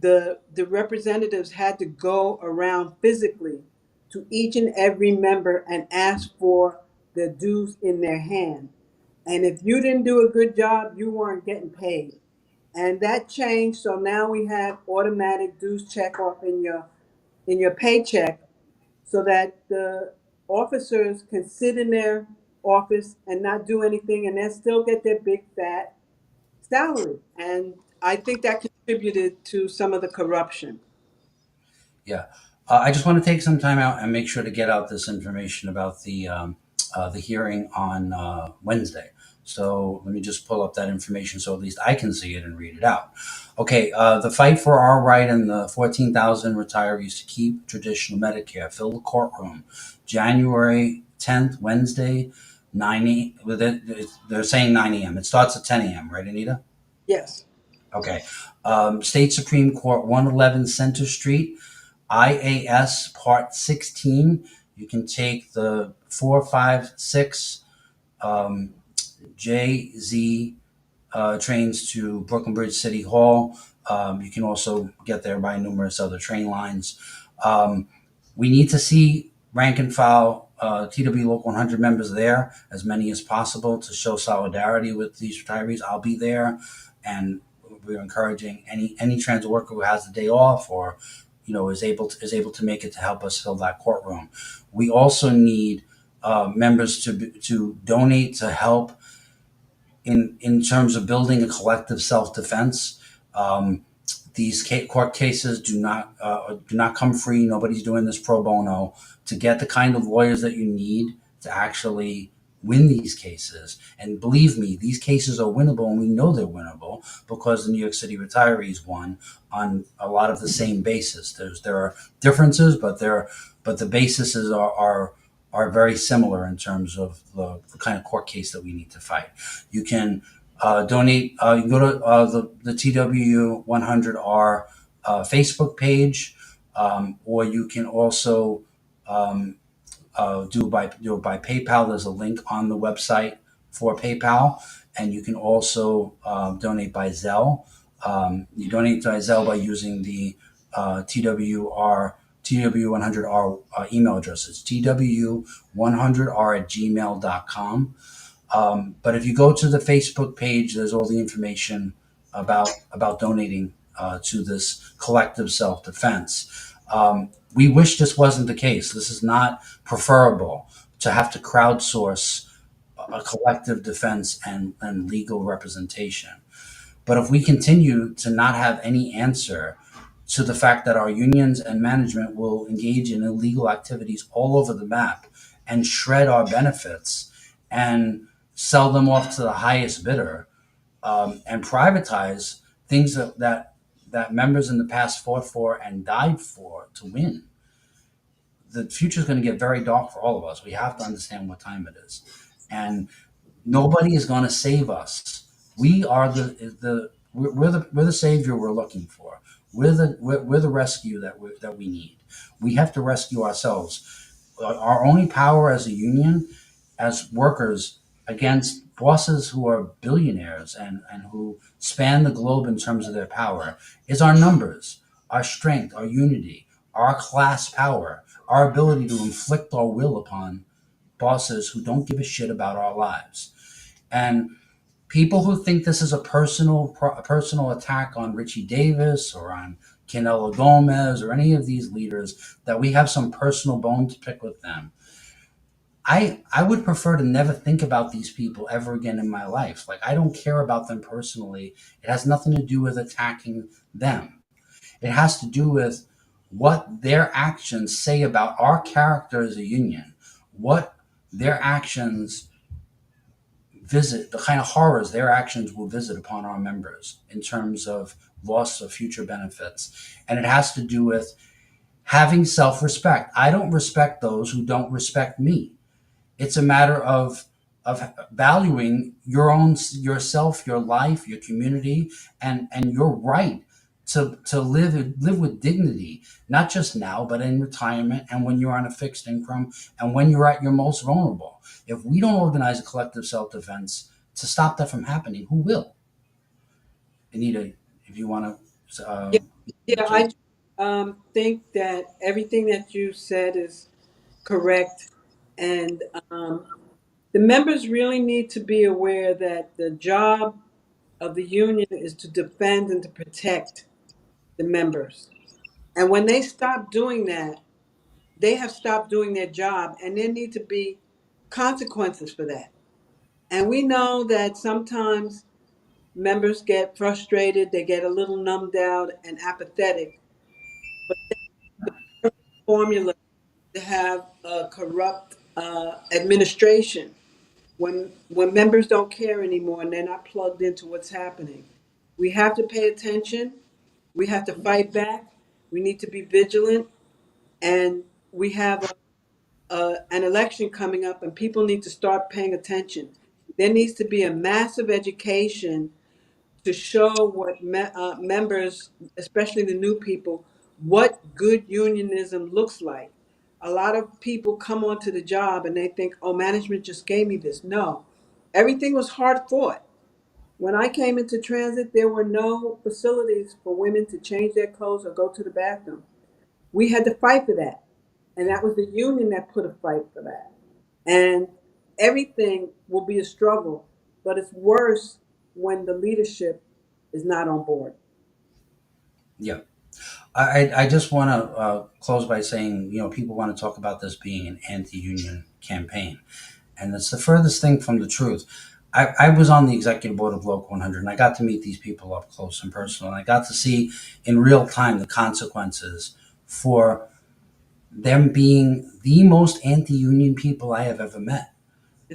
the representatives had to go around physically to each and every member and ask for the dues in their hand. And if you didn't do a good job, you weren't getting paid. And that changed, so now we have automatic dues check off in your paycheck so that the officers can sit in their office and not do anything and then still get their big fat salary. And I think that contributed to some of the corruption. Yeah, I just want to take some time out and make sure to get out this information about the hearing on Wednesday. So let me just pull up that information so at least I can see it and read it out. Okay, the fight for our right and the 14,000 retirees to keep traditional Medicare fill the courtroom January 10th, Wednesday, 9 they're saying 9 a.m. It starts at 10 a.m., right, Anita? Yes. Okay. State Supreme Court, 111 Center Street. IAS Part 16. You can take the 456 um, JZ trains to Brooklyn Bridge City Hall. You can also get there by numerous other train lines. Um, we need to see rank and file TWU Local 100 members there, as many as possible, to show solidarity with these retirees. I'll be there, and we're encouraging any transit worker who has the day off or is able to make it to help us fill that courtroom. We also need members to donate to help in terms of building a collective self defense. Um, these court cases do not come free. Nobody's doing this pro bono. To get the kind of lawyers that you need to actually win these cases, and believe me, these cases are winnable, and we know they're winnable because the New York City retirees won on a lot of the same basis. There are differences, but the bases are very similar in terms of the kind of court case that we need to fight. You can donate. You can go to the TWU 100R Facebook page, or you can also do it by PayPal. There's a link on the website for PayPal, and you can also donate by Zelle. You donate by Zelle by using the TW100R email address. It's TW100R at gmail.com. But if you go to the Facebook page, there's all the information about donating to this collective self defense. We wish this wasn't the case. This is not preferable to have to crowdsource a collective defense and legal representation. But if we continue to not have any answer to the fact that our unions and management will engage in illegal activities all over the map and shred our benefits and sell them off to the highest bidder, and privatize things that members in the past fought for and died for to win, the future is going to get very dark for all of us. We have to understand what time it is, and nobody is going to save us. We are we're the savior we're looking for. We're the rescue that we need. We have to rescue ourselves. Our only power as a union, as workers, against bosses who are billionaires and who span the globe in terms of their power, is our numbers, our strength, our unity, our class power, our ability to inflict our will upon bosses who don't give a shit about our lives. And people who think this is a personal attack on Richie Davis or on Canelo Gomez or any of these leaders, that we have some personal bone to pick with them. I would prefer to never think about these people ever again in my life. Like, I don't care about them personally. It has nothing to do with attacking them. It has to do with what their actions say about our character as a union, what their actions visit, the kind of horrors their actions will visit upon our members in terms of loss of future benefits. And it has to do with having self respect. I don't respect those who don't respect me. It's a matter of valuing yourself, your life, your community, and your right to live with dignity, not just now, but in retirement and when you're on a fixed income and when you're at your most vulnerable. If we don't organize a collective self defense to stop that from happening, who will? Anita, if you want to. Yeah, yeah, I think that everything that you said is correct. And the members really need to be aware that the job of the union is to defend and to protect the members. And when they stop doing that, they have stopped doing their job, and there need to be consequences for that. And we know that sometimes members get frustrated, they get a little numbed out and apathetic, but the formula to have a corrupt administration when members don't care anymore and they're not plugged into what's happening. We have to pay attention. We have to fight back. We need to be vigilant, and we have an election coming up, and people need to start paying attention. There needs to be a massive education to show what members, especially the new people, what good unionism looks like. A lot of people come onto the job and they think, oh, management just gave me this. No, everything was hard fought. When I came into transit, there were no facilities for women to change their clothes or go to the bathroom. We had to fight for that. And that was the union that put a fight for that. And everything will be a struggle, but it's worse when the leadership is not on board. Yeah. I just want to close by saying, people want to talk about this being an anti-union campaign, and it's the furthest thing from the truth. I was on the executive board of Local 100, and I got to meet these people up close and personal, and I got to see in real time the consequences for them being the most anti-union people I have ever met.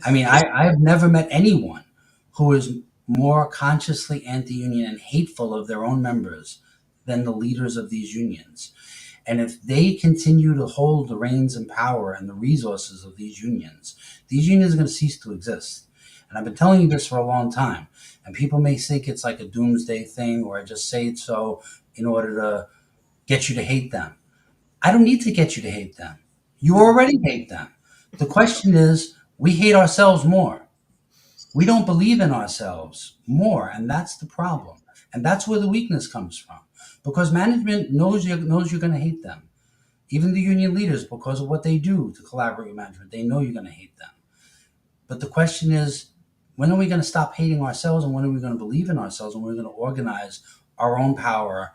I mean, I have never met anyone who is more consciously anti-union and hateful of their own members than the leaders of these unions. And if they continue to hold the reins and power and the resources of these unions are going to cease to exist. And I've been telling you this for a long time. And people may think it's like a doomsday thing, or I just say it so in order to get you to hate them. I don't need to get you to hate them. You already hate them. The question is, we hate ourselves more. We don't believe in ourselves more, and that's the problem. And that's where the weakness comes from. Because management knows you're going to hate them. Even the union leaders, because of what they do to collaborate with management, they know you're going to hate them. But the question is, when are we going to stop hating ourselves, and when are we going to believe in ourselves, and we're going to organize our own power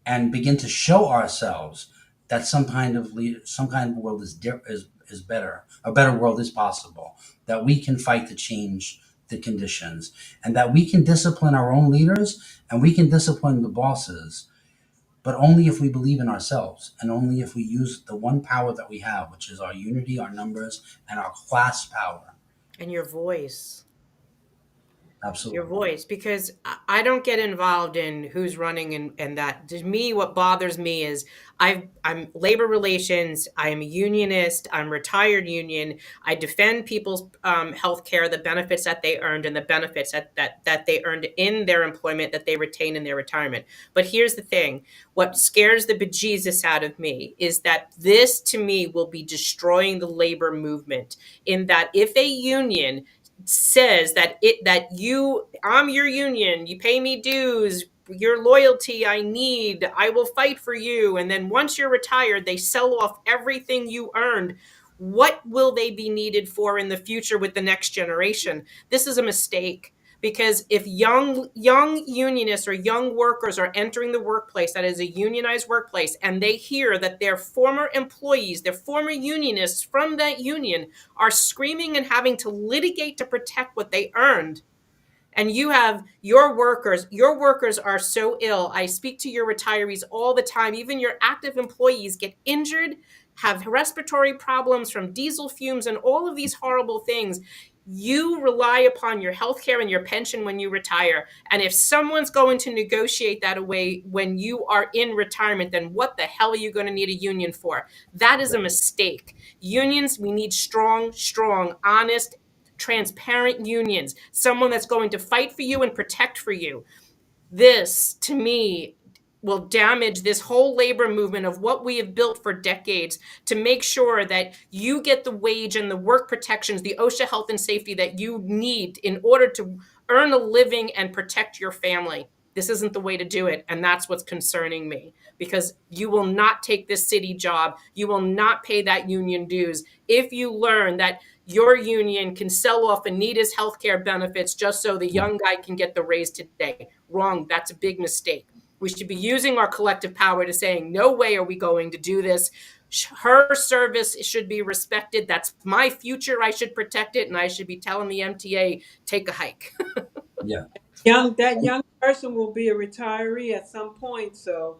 and begin to show ourselves that some kind of world is better. A better world is possible. That we can fight to change the conditions, and that we can discipline our own leaders and we can discipline the bosses, but only if we believe in ourselves and only if we use the one power that we have, which is our unity, our numbers, and our class power. And your voice. Absolutely. Your voice, because I don't get involved in who's running and that. To me, what bothers me is I'm labor relations. I am a unionist. I'm retired union. I defend people's health care, the benefits that they earned, and the benefits that they earned in their employment that they retain in their retirement. But here's the thing: what scares the bejesus out of me is that this, to me, will be destroying the labor movement. In that, if a union says that I'm your union, you pay me dues, your loyalty I need, I will fight for you, and then once you're retired they sell off everything you earned, What will they be needed for in the future with the next generation? This is a mistake. Because if young unionists or young workers are entering the workplace that is a unionized workplace, and they hear that their former employees, their former unionists from that union are screaming and having to litigate to protect what they earned, and you have your workers are so ill. I speak to your retirees all the time. Even your active employees get injured, have respiratory problems from diesel fumes and all of these horrible things. You rely upon your health care and your pension when you retire. And if someone's going to negotiate that away when you are in retirement, then what the hell are you going to need a union for? That is a mistake. Unions, we need strong, honest, transparent unions, someone that's going to fight for you and protect for you. This, to me, will damage this whole labor movement of what we have built for decades to make sure that you get the wage and the work protections, the OSHA health and safety that you need in order to earn a living and protect your family. This isn't the way to do it. And that's what's concerning me, because you will not take this city job. You will not pay that union dues if you learn that your union can sell off Anita's healthcare benefits just so the young guy can get the raise today. Wrong. That's a big mistake. We should be using our collective power to saying, no way are we going to do this. Her service should be respected. That's my future. I should protect it. And I should be telling the MTA, take a hike. Yeah. That young person will be a retiree at some point. So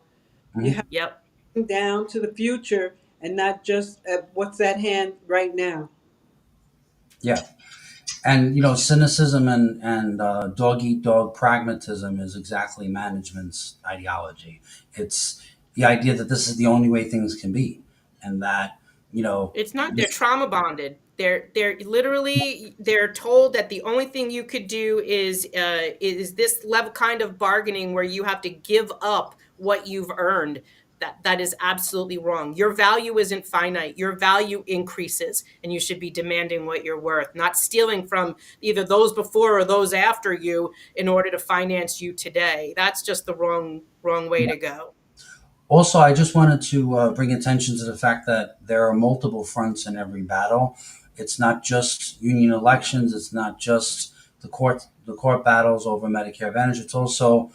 you have Yep. to think down to the future and not just at what's at hand right now. Yeah. And cynicism and dog eat dog pragmatism is exactly management's ideology. It's the idea that this is the only way things can be, and that It's not. They're this, trauma bonded. They're literally they're told that the only thing you could do is this level kind of bargaining where you have to give up what you've earned. That is absolutely wrong. Your value isn't finite. Your value increases, and you should be demanding what you're worth, not stealing from either those before or those after you in order to finance you today. That's just the wrong way to go. Also, I just wanted to bring attention to the fact that there are multiple fronts in every battle. It's not just union elections. It's not just the court battles over Medicare Advantage. It's also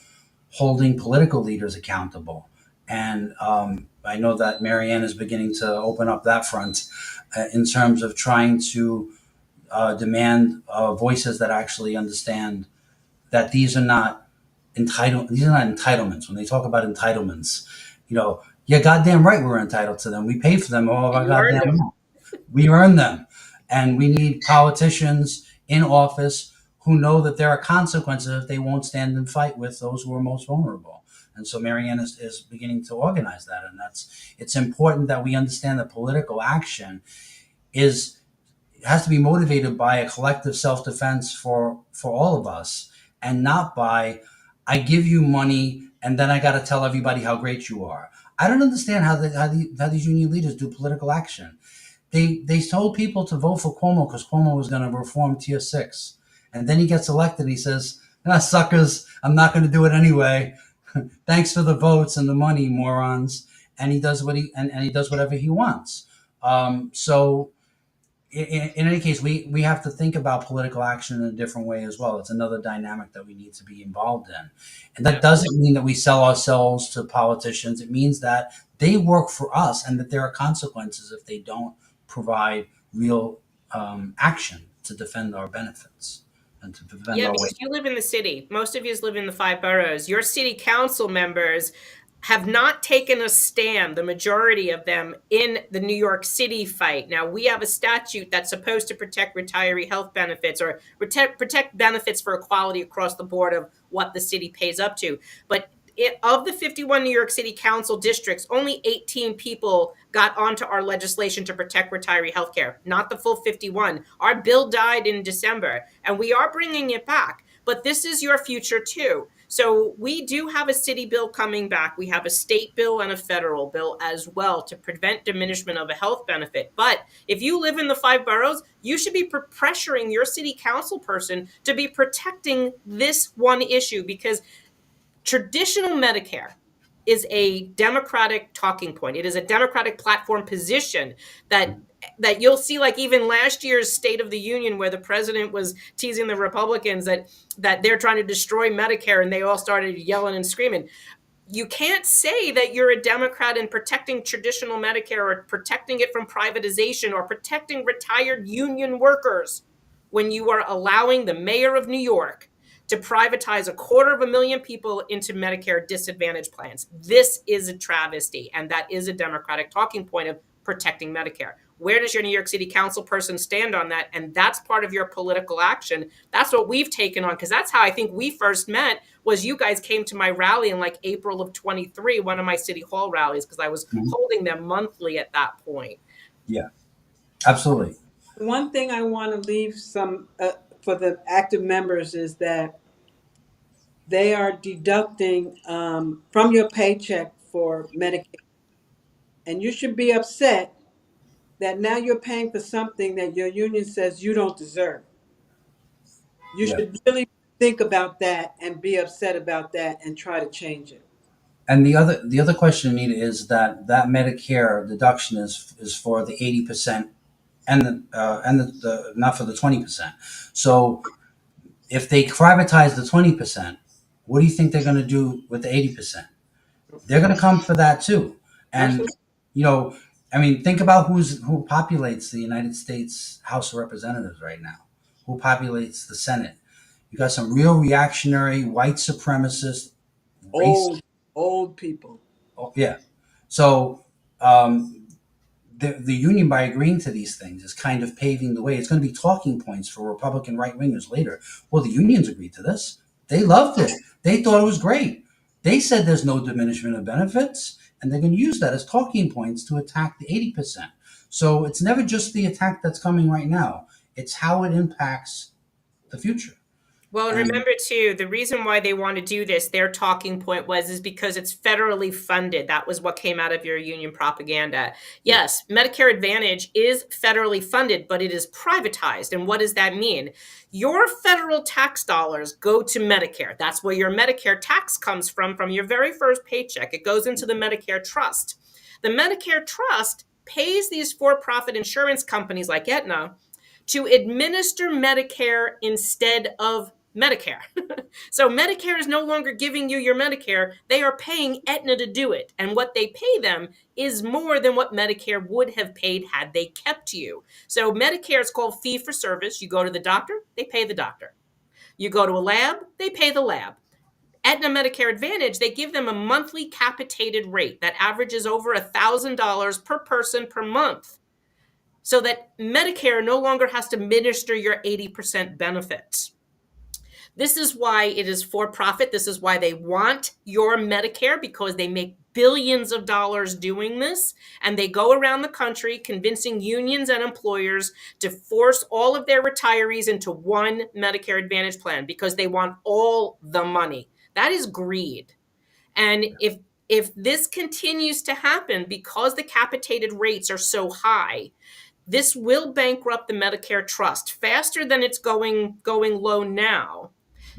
holding political leaders accountable. And I know that Marianne is beginning to open up that front in terms of trying to demand voices that actually understand that these are not These are not entitlements. When they talk about entitlements, you're goddamn right we're entitled to them. We pay for them all of our You earned goddamn them. life. We earn them, and we need politicians in office who know that there are consequences if they won't stand and fight with those who are most vulnerable. And so Marianne is beginning to organize that, and it's important that we understand that political action is has to be motivated by a collective self-defense for all of us, and not by I give you money and then I got to tell everybody how great you are. I don't understand how these union leaders do political action. They told people to vote for Cuomo because Cuomo was going to reform Tier 6. And then he gets elected. He says, suckers, I'm not going to do it anyway. Thanks for the votes and the money, morons. And he does he does whatever he wants. So in any case, we have to think about political action in a different way as well. It's another dynamic that we need to be involved in. And that doesn't mean that we sell ourselves to politicians. It means that they work for us and that there are consequences if they don't provide real action to defend our benefits and to defend Yeah, our way. because you live in the city. Most of you live in the 5 boroughs. Your city council members have not taken a stand, the majority of them, in the New York City fight. Now, we have a statute that's supposed to protect retiree health benefits or protect benefits for equality across the board of what the city pays up to. But of the 51 New York City Council districts, only 18 people got onto our legislation to protect retiree health care, not the full 51. Our bill died in December, and we are bringing it back. But this is your future, too. So we do have a city bill coming back. We have a state bill and a federal bill as well to prevent diminishment of a health benefit. But if you live in the 5 boroughs, you should be pressuring your city council person to be protecting this one issue, because traditional Medicare is a Democratic talking point. It is a Democratic platform position that that you'll see, like even last year's State of the Union, where the president was teasing the Republicans that they're trying to destroy Medicare, and they all started yelling and screaming. You can't say that you're a Democrat in protecting traditional Medicare or protecting it from privatization or protecting retired union workers when you are allowing the mayor of New York to privatize 250,000 people into Medicare disadvantage plans. This is a travesty, and that is a Democratic talking point of protecting Medicare. Where does your New York City council person stand on that? And that's part of your political action. That's what we've taken on, because that's how I think we first met. Was you guys came to my rally in like April of 23, one of my city hall rallies, because I was holding them monthly at that point. Yeah, absolutely. One thing I want to leave some for the active members is that they are deducting from your paycheck for Medicare, and you should be upset that now you're paying for something that your union says you don't deserve. You Yeah. should really think about that and be upset about that and try to change it. And the other question, Anita, is that Medicare deduction is for the 80% and the not for the 20%. So if they privatize the 20%, what do you think they're going to do with the 80%? They're going to come for that too. And Absolutely. you know, I mean, think about who populates the United States House of Representatives right now. Who populates the Senate? You got some real reactionary, white supremacist, race. Old people. Oh, yeah. So um, the union, by agreeing to these things, is kind of paving the way. It's going to be talking points for Republican right wingers later. Well, the unions agreed to this. They loved it. They thought it was great. They said there's no diminishment of benefits, and they're going to use that as talking points to attack the 80%. So it's never just the attack that's coming right now. It's how it impacts the future. Well, and And remember too, the reason why they want to do this, their talking point is because it's federally funded. That was what came out of your union propaganda. Yes, Medicare Advantage is federally funded, but it is privatized. And what does that mean? Your federal tax dollars go to Medicare. That's where your Medicare tax comes from your very first paycheck. It goes into the Medicare trust. The Medicare trust pays these for-profit insurance companies like Aetna to administer Medicare instead of Medicare. So Medicare is no longer giving you your Medicare. They are paying Aetna to do it. And what they pay them is more than what Medicare would have paid had they kept you. So Medicare is called fee for service. You go to the doctor, they pay the doctor. You go to a lab, they pay the lab. Aetna Medicare Advantage, they give them a monthly capitated rate that averages over $1,000 per person per month, so that Medicare no longer has to administer your 80% benefits. This is why it is for profit. This is why they want your Medicare, because they make billions of dollars doing this. And they go around the country convincing unions and employers to force all of their retirees into one Medicare Advantage plan because they want all the money. That is greed. And if this continues to happen because the capitated rates are so high, this will bankrupt the Medicare trust faster than it's going low now.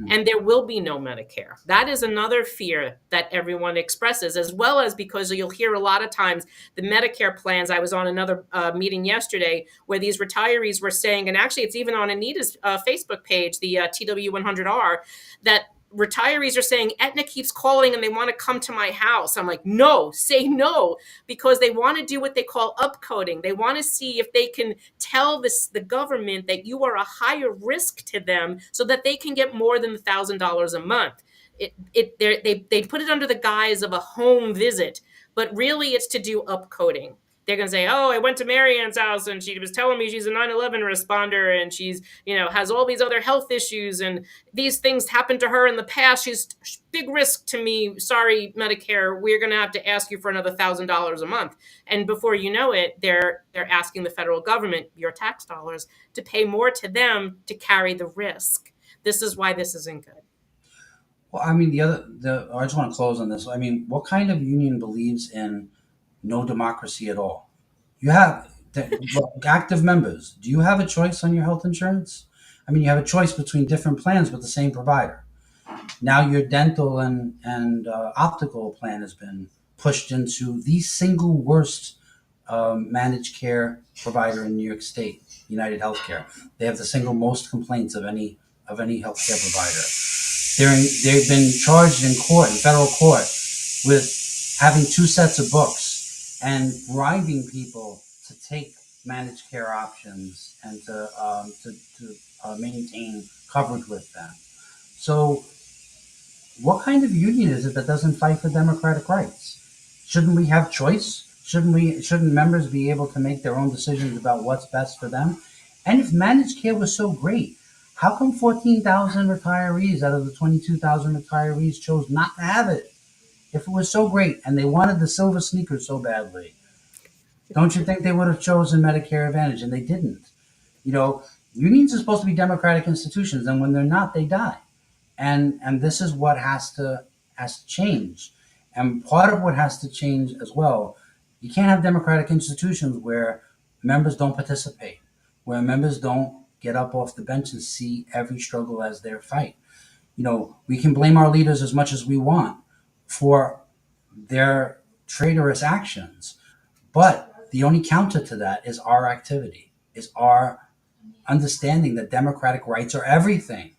And there will be no Medicare. That is another fear that everyone expresses, as well as because you'll hear a lot of times the Medicare plans. I was on another meeting yesterday where these retirees were saying, and actually it's even on Anita's Facebook page, the TW100R, that retirees are saying Aetna keeps calling and they want to come to my house. I'm like, no, say no, because they want to do what they call upcoding. They want to see if they can tell the government that you are a higher risk to them so that they can get more than $1,000 a month. They put it under the guise of a home visit, but really it's to do upcoding. They're going to say, oh, I went to Marianne's house and she was telling me she's a 9/11 responder and she's, has all these other health issues and these things happened to her in the past. She's big risk to me. Sorry, Medicare, we're going to have to ask you for another $1,000 a month. And before you know it, they're asking the federal government, your tax dollars, to pay more to them to carry the risk. This is why this isn't good. well, I mean, I just want to close on this. I mean, what kind of union believes in no democracy at all? You have active members. Do you have a choice on your health insurance? I mean, you have a choice between different plans with the same provider. Now your dental and optical plan has been pushed into the single worst managed care provider in New York State, United Healthcare. They have the single most complaints of any healthcare provider. They've been charged in court, in federal court, with having two sets of books and bribing people to take managed care options and to maintain coverage with them. So, what kind of union is it that doesn't fight for democratic rights? Shouldn't we have choice? Shouldn't members be able to make their own decisions about what's best for them? And if managed care was so great, how come 14,000 retirees out of the 22,000 retirees chose not to have it? If it was so great and they wanted the silver sneakers so badly, don't you think they would have chosen Medicare Advantage? And they didn't. You know, unions are supposed to be democratic institutions, and when they're not, they die. And this is what has to change. And part of what has to change as well, you can't have democratic institutions where members don't participate, where members don't get up off the bench and see every struggle as their fight. You know, we can blame our leaders as much as we want for their traitorous actions, but the only counter to that is our activity, is our understanding that democratic rights are everything.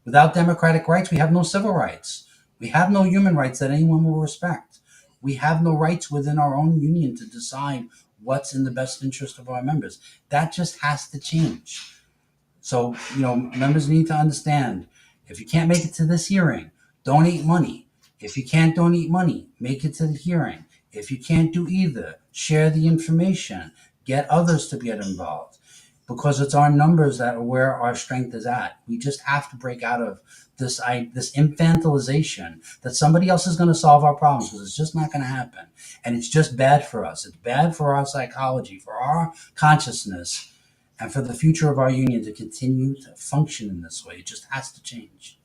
Without democratic rights, we have no civil rights. We have no human rights that anyone will respect. We have no rights within our own union to decide what's in the best interest of our members. That just has to change. So, you know, members need to understand, if you can't make it to this hearing, donate money. If you can't donate money, make it to the hearing. If you can't do either, share the information. Get others to get involved. Because it's our numbers that are where our strength is at. We just have to break out of this infantilization that somebody else is going to solve our problems, because it's just not going to happen. And it's just bad for us. It's bad for our psychology, for our consciousness, and for the future of our union to continue to function in this way. It just has to change.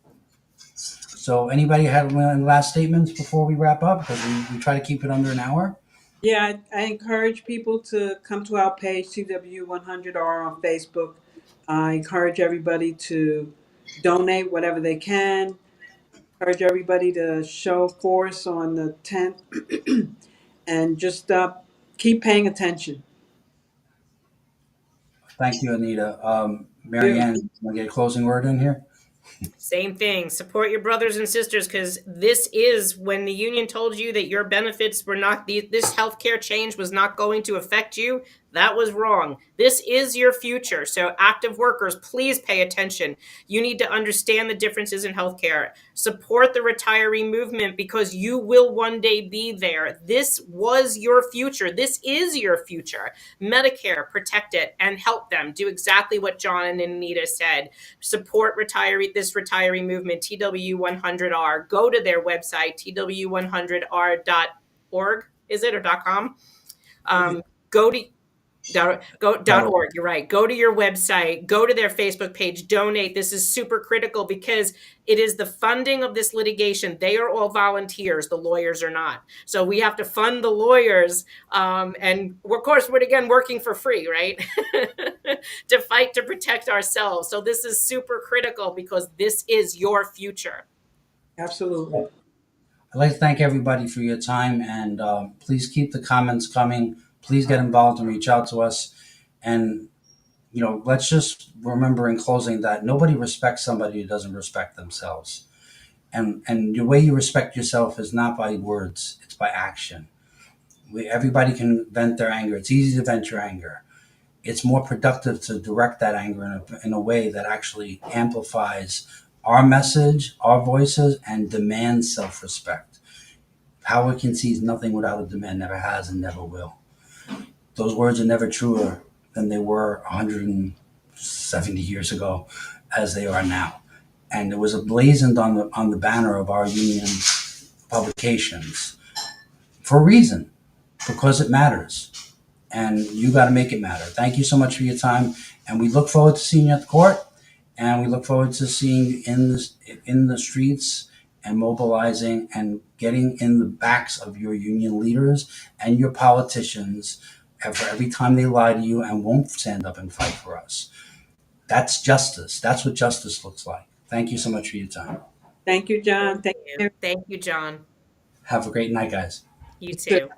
So anybody have any last statements before we wrap up? Because we try to keep it under an hour. Yeah, I encourage people to come to our page, TW100R on Facebook. I encourage everybody to donate whatever they can. Encourage everybody to show force on the 10th and just keep paying attention. Thank you, Anita. Marianne, want to get a closing word in here? Same thing. Support your brothers and sisters, because this is when the union told you that your benefits were not, this healthcare change was not going to affect you. That was wrong. This is your future. So active workers, please pay attention. You need to understand the differences in healthcare. Support the retiree movement, because you will one day be there. This was your future. This is your future. Medicare, protect it and help them. Do exactly what John and Anita said. Support this retiree movement, TW100R. Go to their website, tw100r.org, is it, or .com? Go to .org. You're right. Go to your website, go to their Facebook page, donate. This is super critical, because it is the funding of this litigation. They are all volunteers. The lawyers are not. So we have to fund the lawyers. And of course, we're again working for free, right? To fight to protect ourselves. So this is super critical, because this is your future. Absolutely. I'd like to thank everybody for your time, and please keep the comments coming. Please get involved and reach out to us. And, you know, let's just remember in closing that nobody respects somebody who doesn't respect themselves. And the way you respect yourself is not by words, it's by action. Everybody can vent their anger. It's easy to vent your anger. It's more productive to direct that anger in a way that actually amplifies our message, our voices, and demands self-respect. Power concedes nothing without a demand, never has and never will. Those words are never truer than they were 170 years ago as they are now. And it was emblazoned on the banner of our union publications for a reason, because it matters. And you got to make it matter. Thank you so much for your time. And we look forward to seeing you at the court. And we look forward to seeing you in the streets and mobilizing and getting in the backs of your union leaders and your politicians every time they lie to you and won't stand up and fight for us. That's justice. That's what justice looks like. Thank you so much for your time. Thank you, John. Thank you. Thank you, John. Have a great night, guys. You too.